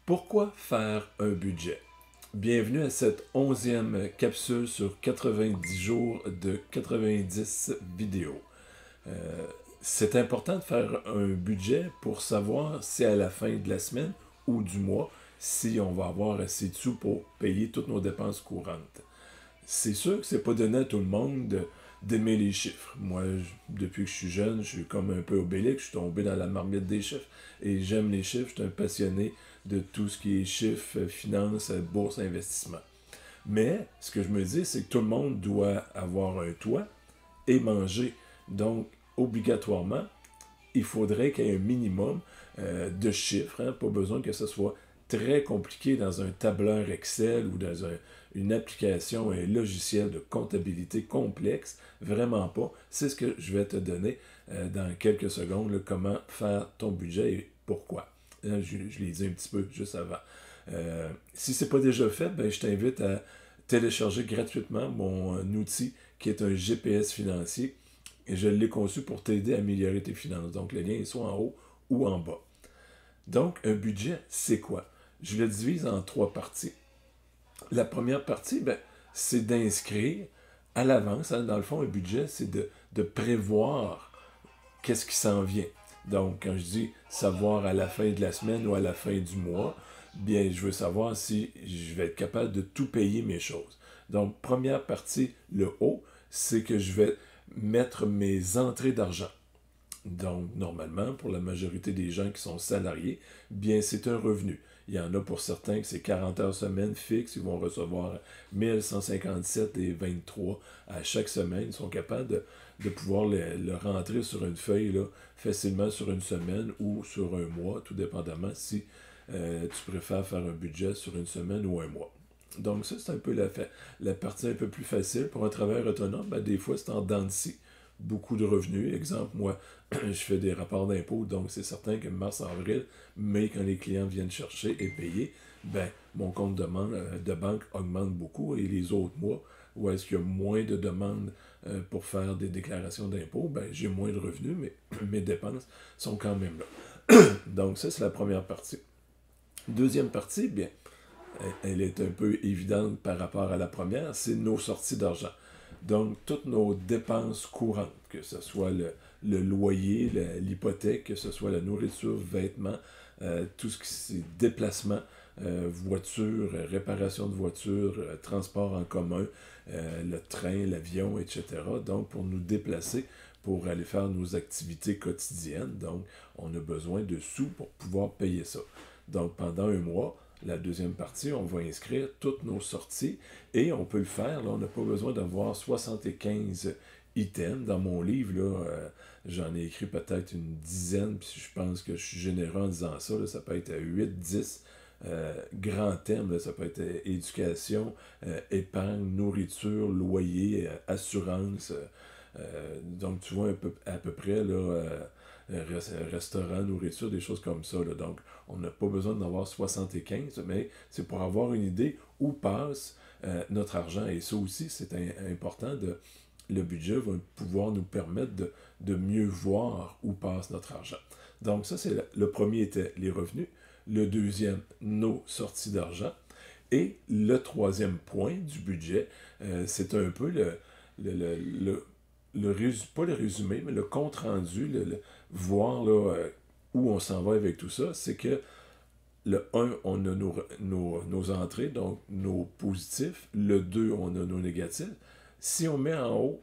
Pourquoi faire un budget? Bienvenue à cette 11e capsule sur 90 jours de 90 vidéos. C'est important de faire un budget pour savoir si à la fin de la semaine ou du mois, si on va avoir assez de sous pour payer toutes nos dépenses courantes. C'est sûr que c'est pas donné à tout le monde d'aimer les chiffres. Moi, depuis que je suis jeune, je suis comme un peu obélix, je suis tombé dans la marmite des chiffres. Et j'aime les chiffres, je suis un passionné de tout ce qui est chiffres, finance, bourse, investissement. Mais ce que je me dis, c'est que tout le monde doit avoir un toit et manger. Donc, obligatoirement, il faudrait qu'il y ait un minimum de chiffres. Pas besoin que ce soit très compliqué dans un tableur Excel ou dans une application, un logiciel de comptabilité complexe. Vraiment pas. C'est ce que je vais te donner dans quelques secondes, là, comment faire ton budget et pourquoi. Je l'ai dit un petit peu juste avant. Si ce n'est pas déjà fait, ben, je t'invite à télécharger gratuitement mon outil qui est un GPS financier. Et je l'ai conçu pour t'aider à améliorer tes finances. Donc, le lien est soit en haut ou en bas. Donc, un budget, c'est quoi? Je le divise en 3 parties. La première partie, ben, c'est d'inscrire à l'avance. Dans le fond, un budget, c'est de prévoir qu'est-ce qui s'en vient. Donc, quand je dis savoir à la fin de la semaine ou à la fin du mois, bien, je veux savoir si je vais être capable de tout payer mes choses. Donc, première partie, le haut, c'est que je vais mettre mes entrées d'argent. Donc, normalement, pour la majorité des gens qui sont salariés, bien, c'est un revenu. Il y en a pour certains que c'est 40 heures semaine fixe, ils vont recevoir 1157 et 23 à chaque semaine. Ils sont capables de pouvoir le rentrer sur une feuille là, facilement sur une semaine ou sur un mois, tout dépendamment si tu préfères faire un budget sur une semaine ou un mois. Donc ça, c'est un peu la partie un peu plus facile. Pour un travailleur autonome, ben, des fois, c'est en dents de scie. Beaucoup de revenus. Exemple, moi, je fais des rapports d'impôts, donc c'est certain que mars, avril, mai, quand les clients viennent chercher et payer, ben, mon compte de banque augmente beaucoup et les autres mois, où est-ce qu'il y a moins de demandes pour faire des déclarations d'impôts, ben, j'ai moins de revenus, mais mes dépenses sont quand même là. Donc ça, c'est la première partie. Deuxième partie, bien, elle est un peu évidente par rapport à la première, c'est nos sorties d'argent. Donc, toutes nos dépenses courantes, que ce soit le loyer, l'hypothèque, que ce soit la nourriture, vêtements, tout ce qui est déplacement, voiture, réparation de voiture, transport en commun, le train, l'avion, etc. Donc, pour nous déplacer, pour aller faire nos activités quotidiennes. Donc, on a besoin de sous pour pouvoir payer ça. Donc, pendant un mois, la deuxième partie, on va inscrire toutes nos sorties et on peut le faire. Là, on n'a pas besoin d'avoir 75 items. Dans mon livre, là, j'en ai écrit peut-être une dizaine, puis je pense que je suis généreux en disant ça. Là, ça peut être 8, 10 grands thèmes. Là, ça peut être éducation, épargne, nourriture, loyer, assurance. Donc, tu vois à peu près là, restaurant, nourriture, des choses comme ça. Là. Donc, on n'a pas besoin d'en avoir 75, mais c'est pour avoir une idée où passe notre argent. Et ça aussi, c'est important. Le budget va pouvoir nous permettre de mieux voir où passe notre argent. Donc, ça, c'est le premier était les revenus. Le deuxième, nos sorties d'argent. Et le troisième point du budget, c'est un peu pas le résumé, mais le compte-rendu, voir là, où on s'en va avec tout ça, c'est que le 1, on a nos entrées, donc nos positifs. Le 2, on a nos négatifs. Si on met en haut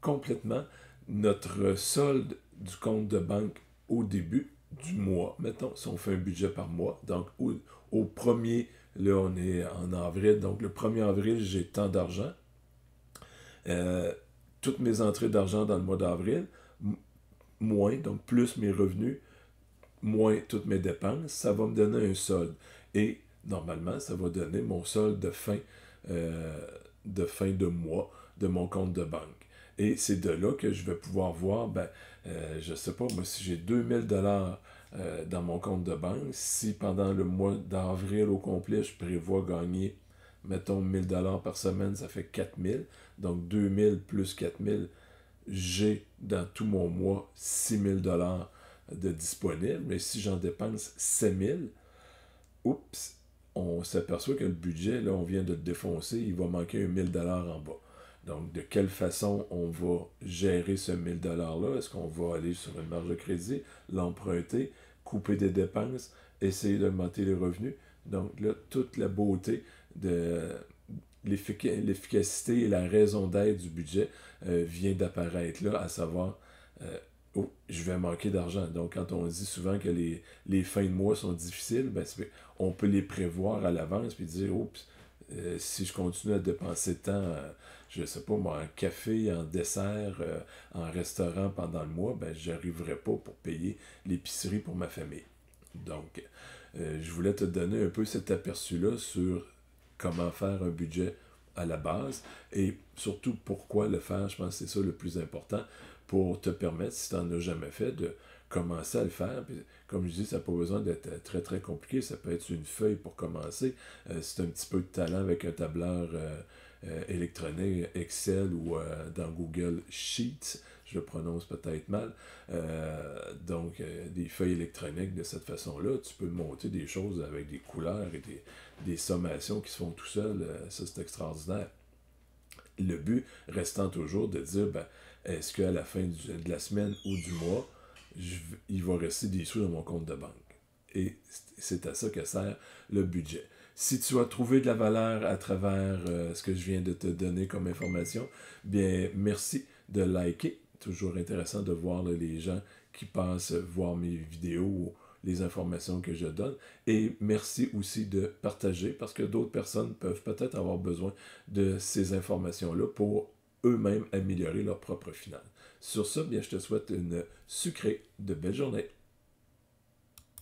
complètement notre solde du compte de banque au début du mois, mettons, si on fait un budget par mois, donc au premier, là on est en avril, donc le 1er avril, j'ai tant d'argent. Toutes mes entrées d'argent dans le mois d'avril, moins, donc plus mes revenus, moins toutes mes dépenses, ça va me donner un solde. Et normalement, ça va donner mon solde fin de mois de mon compte de banque. Et c'est de là que je vais pouvoir voir, ben, je sais pas, moi, si j'ai 2000$ dans mon compte de banque, si pendant le mois d'avril au complet, je prévois gagner, mettons, 1000$ par semaine, ça fait 4000. Donc, 2000 plus 4000, j'ai dans tout mon mois 6000$ de disponible. Mais si j'en dépense 7000, oups, on s'aperçoit que le budget, là, on vient de le défoncer, il va manquer 1 000 $ en bas. Donc, de quelle façon on va gérer ce 1 000 $ là? Est-ce qu'on va aller sur une marge de crédit, l'emprunter, couper des dépenses, essayer d'augmenter les revenus? Donc là, toute la beauté de l'efficacité et la raison d'être du budget vient d'apparaître là, à savoir, oh, je vais manquer d'argent. Donc, quand on dit souvent que les fins de mois sont difficiles, ben, on peut les prévoir à l'avance puis dire, oups, si je continue à dépenser tant, je ne sais pas moi, en café, en dessert, en restaurant pendant le mois, ben, je n'arriverai pas pour payer l'épicerie pour ma famille. Donc, je voulais te donner un peu cet aperçu-là sur comment faire un budget à la base et surtout pourquoi le faire. Je pense que c'est ça le plus important pour te permettre, si tu n'en as jamais fait, de commencer à le faire. Puis, comme je dis, ça n'a pas besoin d'être très très compliqué. Ça peut être une feuille pour commencer. Si tu as un petit peu de talent avec un tableur électronique, Excel ou dans Google Sheets, je le prononce peut-être mal. Donc, des feuilles électroniques de cette façon-là, tu peux monter des choses avec des couleurs et des sommations qui se font tout seul. Ça, c'est extraordinaire. Le but restant toujours de dire, ben, est-ce qu'à la fin de la semaine ou du mois, il va rester des sous dans mon compte de banque? Et c'est à ça que sert le budget. Si tu as trouvé de la valeur à travers ce que je viens de te donner comme information, bien, merci de liker. Toujours intéressant de voir là, les gens qui passent voir mes vidéos ou les informations que je donne. Et merci aussi de partager parce que d'autres personnes peuvent peut-être avoir besoin de ces informations-là pour eux-mêmes améliorer leur propre finance. Sur ça, bien, je te souhaite une sucrée de belle journée.